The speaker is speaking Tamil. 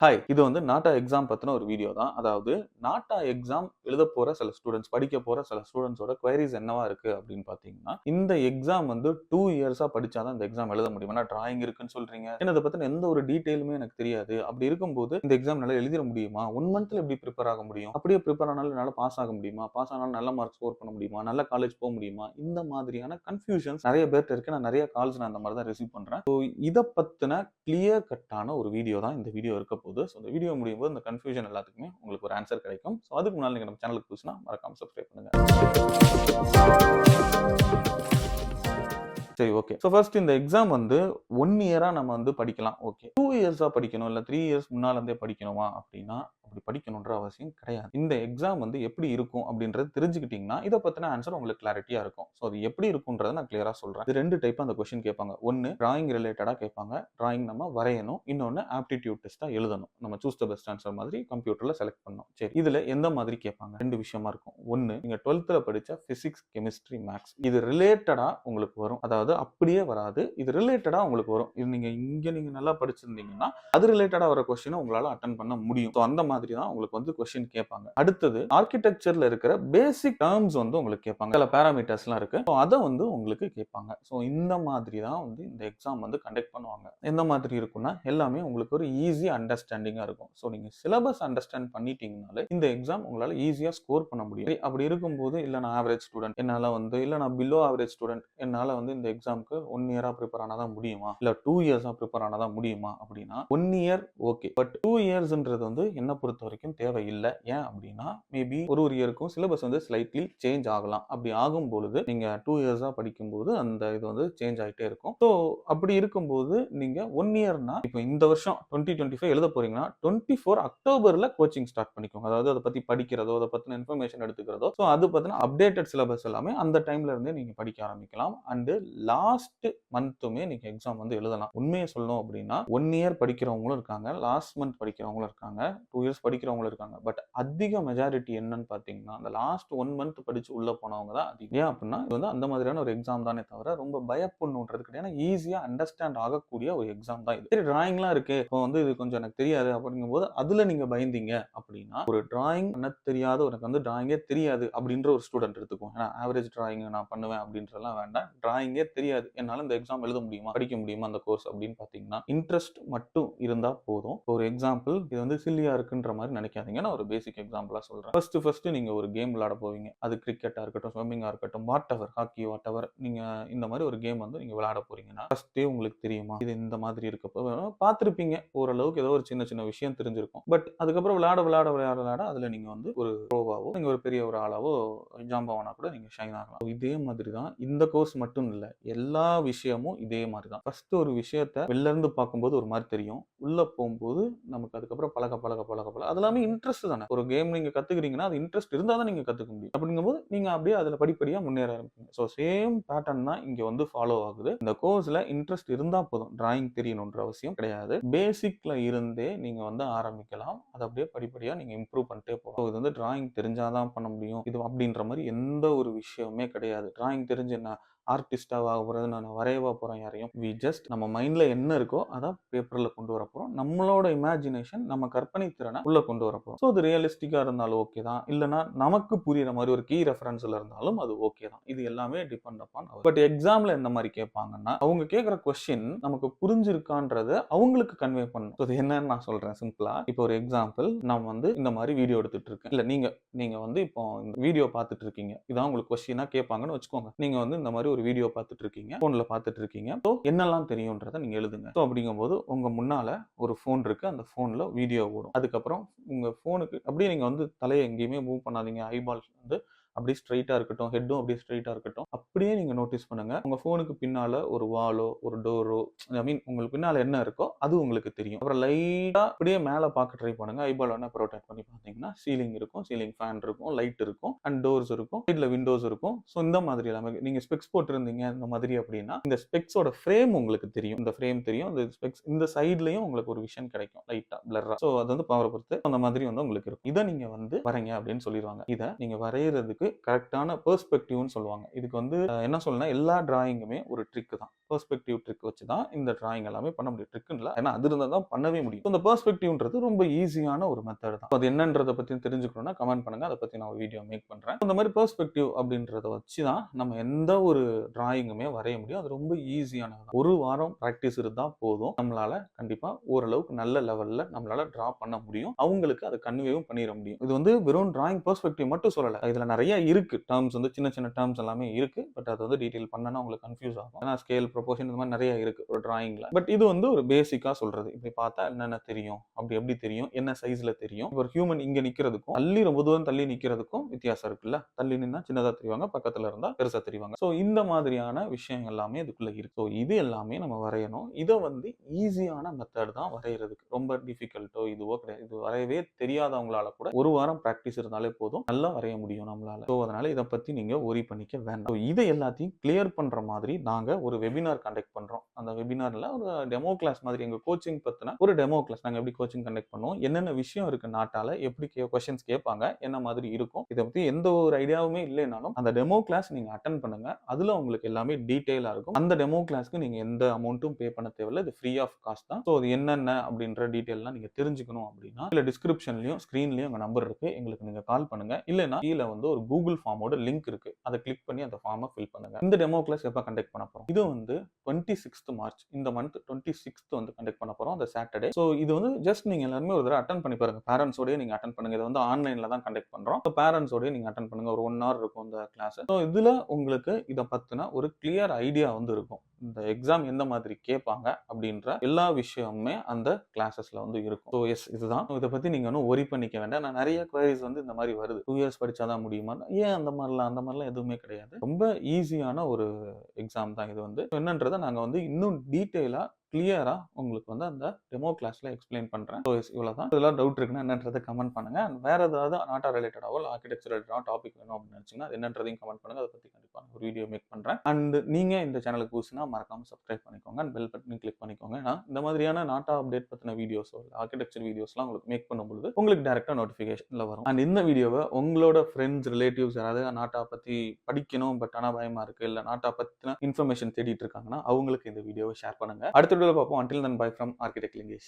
ஹாய், இது வந்து நாட்டா எக்ஸாம் பத்தின ஒரு வீடியோ தான். அதாவது நாட்டா எக்ஸாம் எழுதப் போற சில ஸ்டூடண்ட்ஸ், படிக்க போற சில ஸ்டூடண்ட்ஸோட குவெரீஸ் என்னவா இருக்கு அப்படின்னு பார்த்தீங்கன்னா, இந்த எக்ஸாம் வந்து 2 இயர்ஸா படிச்சா தான் இந்த எக்ஸாம் எழுத முடியும். ஏன்னா டிராயிங் இருக்குன்னு சொல்றீங்க. ஏன்னா இத பத்தின எந்த ஒரு டீட்டெயிலுமே எனக்கு தெரியாது. அப்படி இருக்கும்போது இந்த எக்ஸாம் என்னால எழுதிற முடியுமா? 1 மந்த்ல எப்படி பிரிப்பேர் ஆக முடியும்? அப்படியே பிரிப்பேர் ஆனாலும் என்னால பாஸ் ஆக முடியுமா? பாஸ் ஆனாலும் நல்ல மார்க் ஸ்கோர் பண்ண முடியுமா? நல்ல காலேஜ் போ முடியுமா? இந்த மாதிரியான கன்ஃப்யூஷன்ஸ் நெறைய பேர்ட்ட இருக்கு. நான் நெறைய கால்ஸ் நான் அந்த மாரி தான் ரிசீவ் பண்றேன். ஸோ இத பத்தின கிளியர் கட்டான ஒரு வீடியோ தான் இந்த வீடியோ இருக்க போகுது. ஸோ இந்த வீடியோ முடியும் போது இந்த கன்ஃப்யூஷன் எல்லாத்துக்குமே உங்களுக்கு ஒரு ஆன்சர் கிடைக்கும். ஸோ அதுக்கு முன்னால நீங்க நம்ம சேனலுக்கு புதுசுனா மறக்காம சப்ஸ்கிரைப் பண்ணுங்க. சரி, ஓகே. ஸோ ஃபர்ஸ்ட் இந்த எக்ஸாம் வந்து 1 இயரா நம்ம வந்து படிக்கலாம். ஓகே. 2 இயர்ஸா படிக்கணும், இல்ல 3 இயர்ஸ் முன்னால இருந்தே படிக்கணுமா அப்படின்னா, அப்படி படிக்கணுன்ற அவசியம் கிடையாது. இந்த எக்ஸாம் வந்து எப்படி இருக்கும் அப்படின்றத தெரிஞ்சுக்கிட்டீங்கன்னா, இத பத்தின ஆன்சர் உங்களுக்கு கிளாரிட்டியா இருக்கும். ஸோ அது எப்படி இருக்கும்ன்றத நான் கிளியரா சொல்றேன். இது 2 டைப்பா அந்த கொஸ்டின் கேட்பாங்க. ஒண்ணு டிராயிங் ரிலேட்டடா கேட்பாங்க. டிராயிங் நம்ம வரையணும். இன்னொன்னு ஆப்டிட்யூட் டெஸ்ட்டா எழுதணும். நம்ம சூஸ் த பெஸ்ட் ஆன்சர் மாதிரி கம்ப்யூட்டர்ல செலக்ட் பண்ணணும். சரி. இதுல எந்த மாதிரி கேட்பாங்க? 2 விஷயமா இருக்கும். ஒண்ணு நீங்க 12th படிச்ச பிசிக்ஸ், கெமிஸ்ட்ரி, மேத்ஸ் இது ரிலேட்டடா உங்களுக்கு வரும். அதாவது அப்படியே வராது. இது ரிலேட்டடா உங்களுக்கு வரும். இது நீங்க நல்லா படிச்சிருந்தீங்கன்னா, அது ரிலேட்டடா வர கொஸ்டின உங்களால அட்டெண்ட் பண்ண முடியும். சோ அந்த மாதிரி தான் உங்களுக்கு வந்து கொஸ்டின் கேட்பாங்க. அடுத்தது ஆர்க்கிடெக்சர்ல இருக்கிற பேசிக் டெர்ம்ஸ் வந்து உங்களுக்கு கேட்பாங்க. சில பாராமீட்டர்ஸ்லாம் இருக்கு. சோ அத வந்து உங்களுக்கு கேட்பாங்க. சோ இந்த மாதிரி தான் வந்து இந்த எக்ஸாம் வந்து கண்டக்ட் பண்ணுவாங்க. எந்த மாதிரி இருக்கும்னா, எல்லாமே உங்களுக்கு ஒரு ஈஸி அண்டர்ஸ்டாண்டிங்கா இருக்கும். சோ நீங்க சிலபஸ் அண்டர்ஸ்டாண்ட் பண்ணிட்டீங்கனாலே இந்த எக்ஸாம் உங்களால ஈஸியா ஸ்கோர் பண்ண முடியும். அப்படி இருக்கும்போது இல்ல நான் ஆவரேஜ் ஸ்டூடண்ட், என்னால வந்து இல்ல நான் பிலோ ஆவரேஜ் ஸ்டூடண்ட், என்னால வந்து இந்த எக்ஸாம்க்கு 1 இயரா ப்ரிப்பேர் ஆனா தான் முடியுமா? இல்ல 2 இயர்ஸா ப்ரிப்பேர் ஆனா தான் முடியுமா? அப்படின்னா 1 இயர் ஓகே. பட் 2 இயர்ஸ்ன்றது வந்து என்ன பொறுத்தவரைக்கும் தேவையில்ல. ஏன் அப்படின்னா, மேபி ஒரு இயருக்கும் சிலபஸ் வந்து ஸ்லைட்லி சேஞ்ச் ஆகலாம். அப்படி ஆகும் பொழுது நீங்க 2 இயர்ஸா படிக்கும்போது அந்த இது வந்து சேஞ்ச் ஆயிட்டே இருக்கும். ஸோ அப்படி இருக்கும்போது நீங்க 1 இயர்னா இப்போ இந்த வருஷம் 2025 எழுத போறீங்கன்னா 24 அக்டோபர்ல கோச்சிங் ஸ்டார்ட் பண்ணிக்கோங்க. அதாவது அதை பத்தி படிக்கிறதோ, அதை பத்தின இன்ஃபர்மேஷன் எடுத்துக்கிறதோ, ஸோ அது பத்தின அப்டேட்டட் சிலபஸ் எல்லாமே அந்த டைம்ல இருந்தே நீங்க படிக்க ஆரம்பிக்கலாம். அண்ட் லாஸ்ட் மந்த்துமே நீங்க எக்ஸாம் வந்து எழுதலாம். உண்மையை சொல்லணும் அப்படின்னா 1 இயர் படிக்கிறவங்களும் இருக்காங்க, லாஸ்ட் மந்த் படிக்கிறவங்களும் இருக்காங்க, 2 இயர்ஸ் படிக்கிறவங்களும் இருக்காங்க. பட் அதிக மெஜாரிட்டி என்னன்னு பாத்தீங்கன்னா அந்த லாஸ்ட் 1 மந்த் படிச்சு உள்ள போனவங்க தான் அதிகம். ஏன் அப்படின்னா இது வந்து அந்த மாதிரியான ஒரு எக்ஸாம் தானே தவிர ரொம்ப பயப்படணுன்றது கிடையாது. ஈஸியா அண்டர்ஸ்டாண்ட் ஆகக்கூடிய ஒரு எக்ஸாம் தான் இது. சரி, டிராயிங்லாம் இருக்கு, இப்போ வந்து இது கொஞ்சம் எனக்கு தெரியாது அப்படிங்கும் போது அதுல நீங்க பயந்தீங்க அப்படின்னா, ஒரு டிராயிங் பண்ண தெரியாத, உனக்கு வந்து டிராயிங்கே தெரியாது அப்படின்ற ஒரு ஸ்டூடெண்ட் எடுத்துக்கும். ஏன்னா ஆவரேஜ் டிராயிங் நான் பண்ணுவேன் அப்படின்றலாம் வேண்டாம். டிராயிங்கே தெரியாது, என்னால இந்த எக்ஸாம் எழுத முடியுமா, படிக்க முடியுமா அந்த கோர்ஸ் அப்படின்னு பாத்தீங்கன்னா, இன்ட்ரெஸ்ட் மட்டும் இருந்தா போதும். ஒரு எக்ஸாம்பிள், இது வந்து சில்லியா இருக்குன்ற மாதிரி நினைக்காதீங்க. நான் ஒரு பேசிக் எக்ஸாம்பிளா சொல்றேன். ஃபர்ஸ்ட் நீங்க ஒரு கேம் விளையாட போவீங்க. அது கிரிக்கெட்டா இருக்கட்டும், ஸ்விம்மிங்கா இருக்கட்டும், what ever, hockey, what ever, நீங்க இந்த மாதிரி ஒரு கேம் வந்து நீங்க விளையாட போறீங்கன்னா ஃபர்ஸ்டே உங்களுக்கு தெரியுமா இது இந்த மாதிரி இருக்கப்போ பார்த்திருப்பீங்க, ஓரளவுக்கு ஏதோ ஒரு சின்ன சின்ன விஷயம் தெரிஞ்சிருக்கும். பட் அதுக்கப்புறம் விளையாட அதுல நீங்க வந்து ஒரு ப்ரோவாவோ, நீங்க ஒரு பெரிய ஒரு ஆளாவோ ஜாம்பவானா கூட நீங்க ஷைன் ஆகலாம். இதே மாதிரி தான் இந்த கோர்ஸ் மட்டும் இல்ல, எல்லா விஷயமும் இதே மாதிரி தான். ஃபர்ஸ்ட் ஒரு விஷயத்தை வெளில இருந்து பார்க்கும்போது ஒரு மாதிரி தெரியும், உள்ள போகும்போது நமக்கு அதுக்கப்புறம் பழக அது எல்லாமே இன்ட்ரெஸ்ட் தானே. ஒரு கேம் நீங்க கத்துக்கிறீங்கன்னா அது இன்ட்ரெஸ்ட் இருந்தா தான் நீங்க கத்துக்க முடியும். அப்படிங்கும்போது நீங்க அப்படியே அதுல படிப்படியா முன்னேற ஆரம்பிப்பீங்க. ஸோ சேம் பேட்டர்ன் தான் இங்க வந்து ஃபாலோ ஆகுது. இந்த கோர்ஸ்ல இன்ட்ரெஸ்ட் இருந்தா போதும், டிராயிங் தெரியணுன்ற அவசியம் கிடையாது. பேசிக்ல இருந்தே நீங்க வந்து ஆரம்பிக்கலாம். அது அப்படியே படிப்படியா நீங்க இம்ப்ரூவ் பண்ணிட்டே போகலாம். இது வந்து டிராயிங் தெரிஞ்சாதான் பண்ண முடியும் இது அப்படின்ற மாதிரி எந்த ஒரு விஷயமே கிடையாது. டிராயிங் தெரிஞ்சு என்ன ஆர்டிஸ்டாவா போறது, நான் வரையவா போறேன் யாரையும். வி ஜஸ்ட் நம்ம மைண்ட்ல என்ன இருக்கோ அதை பேப்பர்ல கொண்டு வர போறோம். நம்மளோட இமேஜினேஷன், நம்ம கற்பனை திறனை உள்ள கொண்டு வர போறோம். ஸோ அது ரியலிஸ்டிக்கா இருந்தாலும் ஓகே தான், இல்லைன்னா நமக்கு புரியுற மாதிரி ஒரு கீ ரெஃபரன்ஸ்ல இருந்தாலும் அது ஓகே தான். இது எல்லாமே டிபெண்ட் அப்பான். பட் எக்ஸாம்ல எந்த மாதிரி கேட்பாங்கன்னா, அவங்க கேட்கிற கொஸ்டின் நமக்கு புரிஞ்சிருக்கான்றத அவங்களுக்கு கன்வே பண்ணணும். அது என்னன்னு நான் சொல்றேன் சிம்பிளா. இப்போ ஒரு எக்ஸாம்பிள், நான் வந்து இந்த மாதிரி வீடியோ எடுத்துட்டு இருக்கேன். இல்ல நீங்க வந்து இப்போ இந்த வீடியோ பார்த்துட்டு இருக்கீங்க, இதான் உங்களுக்கு கொஸ்டினா கேட்பாங்கன்னு வச்சுக்கோங்க. நீங்க வந்து இந்த மாதிரி ஒரு வீடியோ பார்த்துட்டு இருக்கீங்க, போன்ல பார்த்துட்டு இருக்கீங்க. ஸோ என்னெல்லாம் தெரியும்ன்றத நீங்க எழுதுங்க. ஸோ அப்படிங்கும்போது உங்க முன்னால ஒரு போன் இருக்கு, அந்த போன்ல வீடியோ ஓடும். அதுக்கப்புறம் உங்க போனுக்கு அப்படியே நீங்க வந்து தலையை எங்கேயுமே மூவ் பண்ணாதீங்க. ஐபால் வந்து அப்படியே ஸ்ட்ரைட்டா இருக்கட்டும், ஹெட்டும் அப்படியே ஸ்ட்ரைட்டா இருக்கட்டும். அப்படியே நீங்க நோட்டீஸ் பண்ணுங்க, உங்க போனுக்கு பின்னால ஒரு வாலோ, ஒரு டோரோ, ஐ மீன் உங்களுக்கு பின்னால என்ன இருக்கோ அது உங்களுக்கு தெரியும். அப்புறம் லைட்டா அப்படியே மேல பார்க்க ட்ரை பண்ணுங்க. ஐபால் வேணா ரொட்டேட் பண்ணி பார்த்தீங்கன்னா சீலிங் இருக்கும், சீலிங் ஃபேன் இருக்கும், லைட் இருக்கும், அண்ட் டோர்ஸ் இருக்கும், சைட்ல விண்டோஸ் இருக்கும். ஸோ இந்த மாதிரி எல்லாமே நீங்க ஸ்பெக்ஸ் போட்டிருந்தீங்க இந்த மாதிரி அப்படின்னா, இந்த ஸ்பெக்ஸோட ஃப்ரேம் உங்களுக்கு தெரியும். இந்த ஃப்ரேம் தெரியும், இந்த ஸ்பெக்ஸ் இந்த சைட்லயும் உங்களுக்கு ஒரு விஷன் கிடைக்கும், லைட்டா பிளர்ரா. ஸோ அது வந்து பவரை பொறுத்து அந்த மாதிரி வந்து உங்களுக்கு இருக்கும். இதை நீங்க வந்து வரைங்க அப்படின்னு சொல்லிடுவாங்க. இதை நீங்க வரைகிறதுக்கு வரையறதுக்கு கரெக்டான பெர்ஸ்பெக்டிவ்னு சொல்லுவாங்க. இதுக்கு வந்து என்ன சொல்லணும்னா எல்லா டிராயிங்குமே ஒரு ட்ரிக் தான். பெர்ஸ்பெக்டிவ் ட்ரிக் வச்சு தான் இந்த டிராயிங் எல்லாமே பண்ண முடியும். ட்ரிக்னு இல்ல, ஏன்னா அது இருந்தா தான் பண்ணவே முடியும். இந்த பெர்ஸ்பெக்டிவ்ன்றது ரொம்ப ஈஸியான ஒரு மெத்தட் தான். அது என்னன்றத பத்தி தெரிஞ்சுக்கணும்னா கமெண்ட் பண்ணுங்க. அதை பத்தி நான் ஒரு வீடியோ மேக் பண்றேன். இந்த மாதிரி பெர்ஸ்பெக்டிவ் அப்படின்றத வச்சு தான் நம்ம எந்த ஒரு டிராயிங்குமே வரைய முடியும். அது ரொம்ப ஈஸியானது தான். ஒரு வாரம் பிராக்டிஸ் இருந்தா போதும், நம்மளால கண்டிப்பா ஓரளவுக்கு நல்ல லெவல்ல நம்மளால டிரா பண்ண முடியும். அவங்களுக்கு அதை கன்வேவும் பண்ணிட முடியும். இது வந்து வெறும் டிராயிங் பெர்ஸ்பெக்டிவ் மட்டும் சொல்லல. இதுல நிறைய இருக்கு. டேர்ம்ஸ் வந்து சின்ன சின்ன டேர்ம்ஸ் எல்லாமே இருக்கு. பட் அது வந்து டீடைல் பண்ணனா உங்களுக்கு கன்ஃபியூஸ் ஆகும். ஏன்னா ஸ்கேல், ப்ரொபோர்ஷன் இந்த மாதிரி நிறைய இருக்கு ஒரு டிராயிங்ல. பட் இது வந்து ஒரு பேசிக்கா சொல்றது. இப்படி பார்த்தா என்னென்ன தெரியும், அப்படி எப்படி தெரியும், என்ன சைஸ்ல தெரியும். ஒரு ஹியூமன் இங்க நிக்கிறதுக்கும் தள்ளி ரொம்ப தூரம் தள்ளி நிக்கிறதுக்கும் வித்தியாசம் இருக்குல்ல. தள்ளி நின்னா சின்னதா தெரிவாங்க, பக்கத்துல இருந்தா பெருசா தெரிவாங்க. சோ இந்த மாதிரியான விஷயங்கள் எல்லாமே இதுக்குள்ள இருக்கு. சோ இது எல்லாமே நம்ம வரையணும். இதை வந்து ஈஸியான மெத்தட் தான் வரைகிறதுக்கு. ரொம்ப டிஃபிகல்ட்டோ இதுவோ கிடையாது. இது வரையவே தெரியாதவங்களால கூட ஒரு வாரம் பிராக்டிஸ் இருந்தாலே போதும், நல்லா வரைய முடியும் நம்மளால. ஸோ அதனால இதை பத்தி நீங்க ஒரி பண்ணிக்க வேண்டாம். இதை எல்லாத்தையும் கிளியர் பண்ற மாதிரி நாங்க ஒரு வெபினார் கண்டக்ட் பண்றோம். அந்த வெபினார்ல ஒரு டெமோ கிளாஸ் மாதிரி எங்க கோச்சிங் பத்தின ஒரு டெமோ கிளாஸ். நாங்க எப்படி கோச்சிங் கண்டக்ட் பண்ணுவோம், என்னென்ன விஷயம் இருக்கு நாட்டால, எப்படி கொஸ்டின்ஸ் கேட்பாங்க, என்ன மாதிரி இருக்கும், இதை பத்தி எந்த ஒரு ஐடியாவுமே இல்லைனாலும் அந்த டெமோ கிளாஸ் நீங்க அட்டன் பண்ணுங்க. அதுல உங்களுக்கு எல்லாமே டீடைலா இருக்கும். அந்த டெமோ கிளாஸ்க்கு நீங்க எந்த அமௌண்ட்டும் பே பண்ண தேவையில்லை. இது ஃப்ரீ ஆஃப் காஸ்ட் தான். ஸோ அது என்னென்ன அப்படின்ற டீடைல்லாம் நீங்க தெரிஞ்சுக்கணும் அப்படின்னா இல்ல டிஸ்கிரிப்ஷன்லயும் ஸ்கிரீன்லயும் எங்க நம்பர் இருக்கு, எங்களுக்கு நீங்க கால் பண்ணுங்க. இல்லைன்னா கீழே வந்து ஒரு கூகுள் ஃபார்மோட லிங்க் இருக்கு, அதை கிளிக் பண்ணி அந்த ஃபார்மை ஃபில் பண்ணுங்க. இந்த டெமோ கிளாஸ் எப்ப கண்டக்ட் பண்ண போறோம், இது வந்து 26th மார்ச், இந்த மந்த் 26th வந்து கண்டக்ட் பண்ண போறோம், அந்த சாட்டர்டே. ஸோ இது வந்து ஜஸ்ட் நீங்க எல்லாருமே ஒரு தடவை அட்டன் பண்ணி பாருங்க. பேரண்ட்ஸோடய நீங்க அட்டன் பண்ணுங்க. இது வந்து ஆன்லைன்ல தான் கண்டக்ட் பண்றோம். பேரண்ட்ஸோடய நீங்க அட்டன் பண்ணுங்க. ஒரு 1 hour இருக்கும் இந்த கிளாஸ். ஸோ இதுல உங்களுக்கு இதை பத்தின ஒரு கிளியர் ஐடியா வந்து இருக்கும். இந்த எக்ஸாம் எந்த மாதிரி கேட்பாங்க அப்படின்ற எல்லா விஷயமுமே அந்த கிளாஸஸ்ல வந்து இருக்கும். ஸோ எஸ், இதுதான். இதை பத்தி நீங்க ஒன்றும் ஒரி பண்ணிக்க வேண்டாம். நான் நிறைய குவரிஸ் வந்து இந்த மாதிரி வருது, 2 years படிச்சாதான் முடியுமா, ஏன் அந்த மாதிரிலாம் எதுவுமே கிடையாது. ரொம்ப ஈஸியான ஒரு எக்ஸாம் தான் இது வந்து. என்னன்றதை நாங்க வந்து இன்னும் டீட்டெயிலா கிளியரா உங்களுக்கு வந்து அந்த டெமோ கிளாஸ்ல எக்ஸ்பிளைன் பண்றேன். ஸோ இவ்வளவுதான். இதெல்லாம் டவுட் இருக்குன்னா என்னன்றதை கமெண்ட் பண்ணுங்க. வேற ஏதாவது நாட்டா ரிலேட்டடாவோ இல்லை ஆர்கிடெக்சர் ரிலேட்டடாக டாபிக் வேணும் அப்படின்னு நினைச்சீங்கன்னா அது என்னன்றதையும் கமெண்ட் பண்ணுங்க. அதை பத்தி கண்டிப்பா ஒரு வீடியோ மேக் பண்றேன். அண்ட் நீங்க இந்த சேனலுக்கு புதுசுனா மறக்காம சப்ஸ்கிரைப் பண்ணிக்கோங்க. அண்ட் பெல் பட்டனையும் கிளிக் பண்ணிக்கோங்க. ஏன்னா இந்த மாதிரியான நாட்டா அப்டேட் பத்தின வீடியோஸோ இல்லை ஆர்கிடெக்சர் வீடியோஸ்லாம் உங்களுக்கு மேக் பண்ணும்போது உங்களுக்கு டேரக்டா நோட்டிஃபிகேஷன்ல வரும். அண்ட் இந்த வீடியோவை உங்களோட ஃப்ரெண்ட்ஸ், ரிலேட்டிவ்ஸ் யாராவது நாட்டா பத்தி படிக்கணும் பட் ஆனா பயமா இருக்கு, இல்லை நாட்டா பத்தின இன்ஃபர்மேஷன் தேடிட்டு இருக்காங்கன்னா அவங்களுக்கு இந்த வீடியோவை ஷேர் பண்ணுங்க. அடுத்த வீடியோவில் பார்ப்போம். Until then, bye from Architect Lingesh.